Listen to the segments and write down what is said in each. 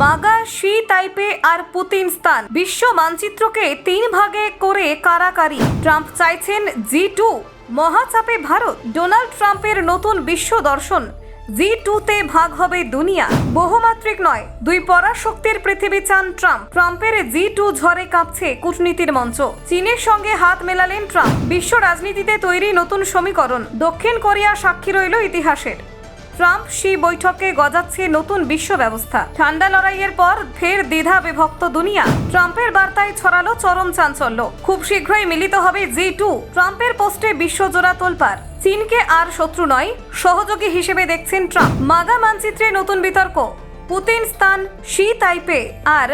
MAGA, she তাইপে R Putin স্থান বিশ্ব মানচিত্রকে 3 ভাগে করে কারাকারি। ট্রাম্প চাইছেন G2 মহাচাপে ভারত। ডোনাল্ড ট্রাম্পের নতুন বিশ্ব দর্শন, G2-তে ভাগ হবে দুনিয়া। বহুমাত্রিক নয়, দুই পরাশক্তির পৃথিবী চান ট্রাম্প। ট্রাম্পের G2 ঝড়ে কাঁপছে কূটনীতির মঞ্চ। চীনের সঙ্গে হাত মেলালেন ট্রাম্প। বিশ্ব রাজনীতিতে তৈরি নতুন সমীকরণ। দক্ষিণ কোরিয়া সাক্ষী রইল ইতিহাসের। ট্রাম্প শি বৈঠকে গজাচ্ছে নতুন বিশ্ব ব্যবস্থা। ঠান্ডা লড়াইয়ের পর ফের দ্বিধা বিভক্ত দুনিয়া। ট্রাম্পের বার্তায় ছড়ালো চরম চাঞ্চল্য। খুব শীঘ্রই মিলিত হবে G2। ট্রাম্পের পোস্টে বিশ্বজোড়া তোলপাড়। চীনকে আর শত্রু নয়, সহযোগী হিসেবে দেখছেন ট্রাম্প। মাগা মানচিত্রে নতুন বিতর্ক। পুতিন স্থান, শি তাইপে আর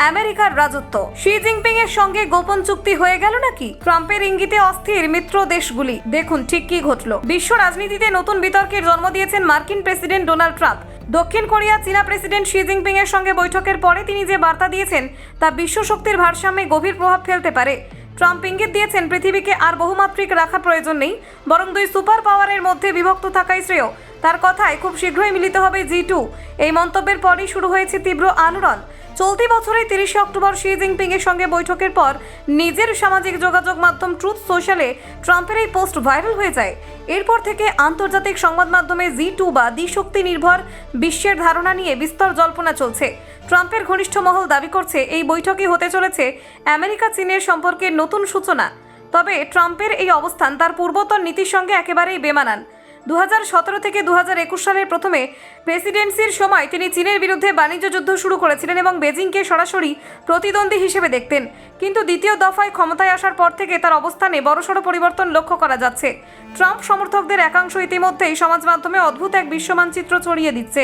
আমেরিকার রাজত্ব। শি জিনপিং এর সঙ্গে গোপন চুক্তি হয়ে গেল নাকি? ট্রাম্পের ইঙ্গিতে অস্থির মিত্র দেশগুলি। দেখুন ঠিক কি ঘটল। বিশ্ব রাজনীতিতে নতুন বিতর্কের জন্ম দিয়েছেন মার্কিন প্রেসিডেন্ট ডোনাল্ড ট্রাম্প। দক্ষিণ কোরিয়া চীনা প্রেসিডেন্ট শি জিনপিং এর সঙ্গে বৈঠকের পরে তিনি যে বার্তা দিয়েছেন তা বিশ্ব শক্তির ভারসাম্যে গভীর প্রভাব ফেলতে পারে। ট্রাম্প ইঙ্গিত দিয়েছেন পৃথিবীকে আর বহুমাত্রিক রাখার প্রয়োজন নেই, বরং দুই সুপার পাওয়ারের মধ্যে বিভক্ত থাকাই শ্রেয়। তার কথায় খুব শীঘ্রই মিলিত হবে G2। এই মন্তব্যের পরই শুরু হয়েছে তীব্র আলোড়ন। চলতি বছরের 30 অক্টোবর শি জিনপিং এর সঙ্গে বৈঠকের পর নিজের সামাজিক যোগাযোগ মাধ্যম ট্রুথ সোশ্যালে ট্রাম্পের এই পোস্ট ভাইরাল হয়ে যায়। এরপর থেকে আন্তর্জাতিক সংবাদ মাধ্যমে G2 বা দ্বিশক্তি নির্ভর বিশ্বের ধারণা নিয়ে বিস্তর জল্পনা চলছে। ট্রাম্পের ঘনিষ্ঠ মহল দাবি করছে এই বৈঠকে হতে চলেছে আমেরিকা চীনের সম্পর্কের নতুন সূচনা। তবে ট্রাম্পের এই অবস্থান তার পূর্বতন নীতির সঙ্গে একেবারেই বেমানান। 2017 থেকে 2021 সালের প্রথমে প্রেসিডেন্সির সময় তিনি চীনের বিরুদ্ধে বাণিজ্য যুদ্ধ শুরু করেছিলেন এবং বেজিংকে সরাসরি প্রতিদ্বন্দ্বী হিসেবে দেখতেন। কিন্তু দ্বিতীয় দফায় ক্ষমতায় আসার পর থেকে তার অবস্থানে বড়সড় পরিবর্তন লক্ষ্য করা যাচ্ছে। ট্রাম্প সমর্থকদের একাংশ ইতিমধ্যেই সমাজ মাধ্যমে অদ্ভুত এক বিশ্ব মানচিত্র ছড়িয়ে দিচ্ছে।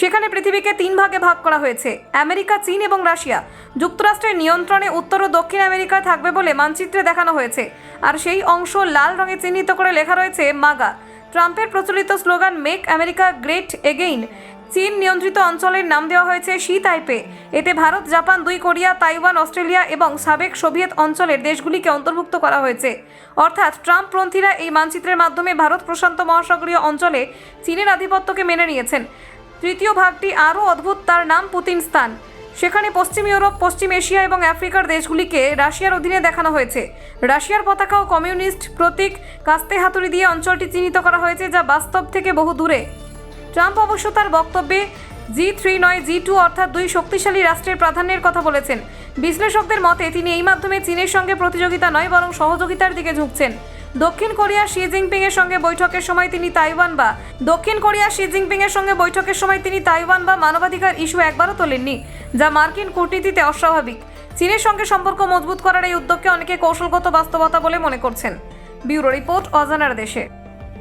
সেখানে পৃথিবীকে 3 ভাগে ভাগ করা হয়েছে। আমেরিকা, চীন এবং রাশিয়া। যুক্তরাষ্ট্রের নিয়ন্ত্রণে উত্তর ও দক্ষিণ আমেরিকা থাকবে বলে মানচিত্রে দেখানো হয়েছে। আর সেই অংশ লাল রঙে চিহ্নিত করে লেখা রয়েছে মাগা। ট্রাম্পের প্রচলিত slogan make America great again. চীন নিয়ন্ত্রিত অঞ্চলের নাম দেওয়া হয়েছে শি তাইপে। এতে Bharat, Japan, 2 Korea, Taiwan, Australia এবং সাবেক সোভিয়েত অঞ্চলের দেশগুলিকে অন্তর্ভুক্ত করা হয়েছে। অর্থাৎ ট্রাম্পপন্থীরা এই মানচিত্রের মাধ্যমে ভারত প্রশান্ত মহাসাগরীয় অঞ্চলে চীনের আধিপত্যকে মেনে নিয়েছেন। তৃতীয় ভাগটি আরও অদ্ভুত, তার নাম পুতিন স্থান। সেখানে পশ্চিম ইউরোপ, পশ্চিম এশিয়া এবং আফ্রিকার দেশগুলিকে রাশিয়ার অধীনে দেখানো হয়েছে। রাশিয়ার পতাকা ও কমিউনিস্ট প্রতীক কাস্তে হাতুড়ি দিয়ে অঞ্চলটি চিহ্নিত করা হয়েছে, যা বাস্তব থেকে বহু দূরে। ট্রাম্প অবশ্য তার বক্তব্যে G3 নয় G2 অর্থাৎ 2 শক্তিশালী রাষ্ট্রের প্রাধান্যের কথা বলেছেন। বিশ্লেষকদের মতে তিনি এই মাধ্যমে চীনের সঙ্গে প্রতিযোগিতা নয়, বরং সহযোগিতার দিকে ঝুঁকছেন। দক্ষিণ কোরিয়া শি জিনপিং এর সঙ্গে বৈঠকের সময় তিনি তাইওয়ান বা মানবাধিকার ইস্যু একবারও তোলেননি, যা মার্কিন কূটনীতিতে অস্বাভাবিক। চীনের সঙ্গে সম্পর্ক মজবুত করার এই উদ্যোগকে অনেকে কৌশলগত বাস্তবতা বলে মনে করছেন। ব্যুরো রিপোর্ট, অজানার দেশে।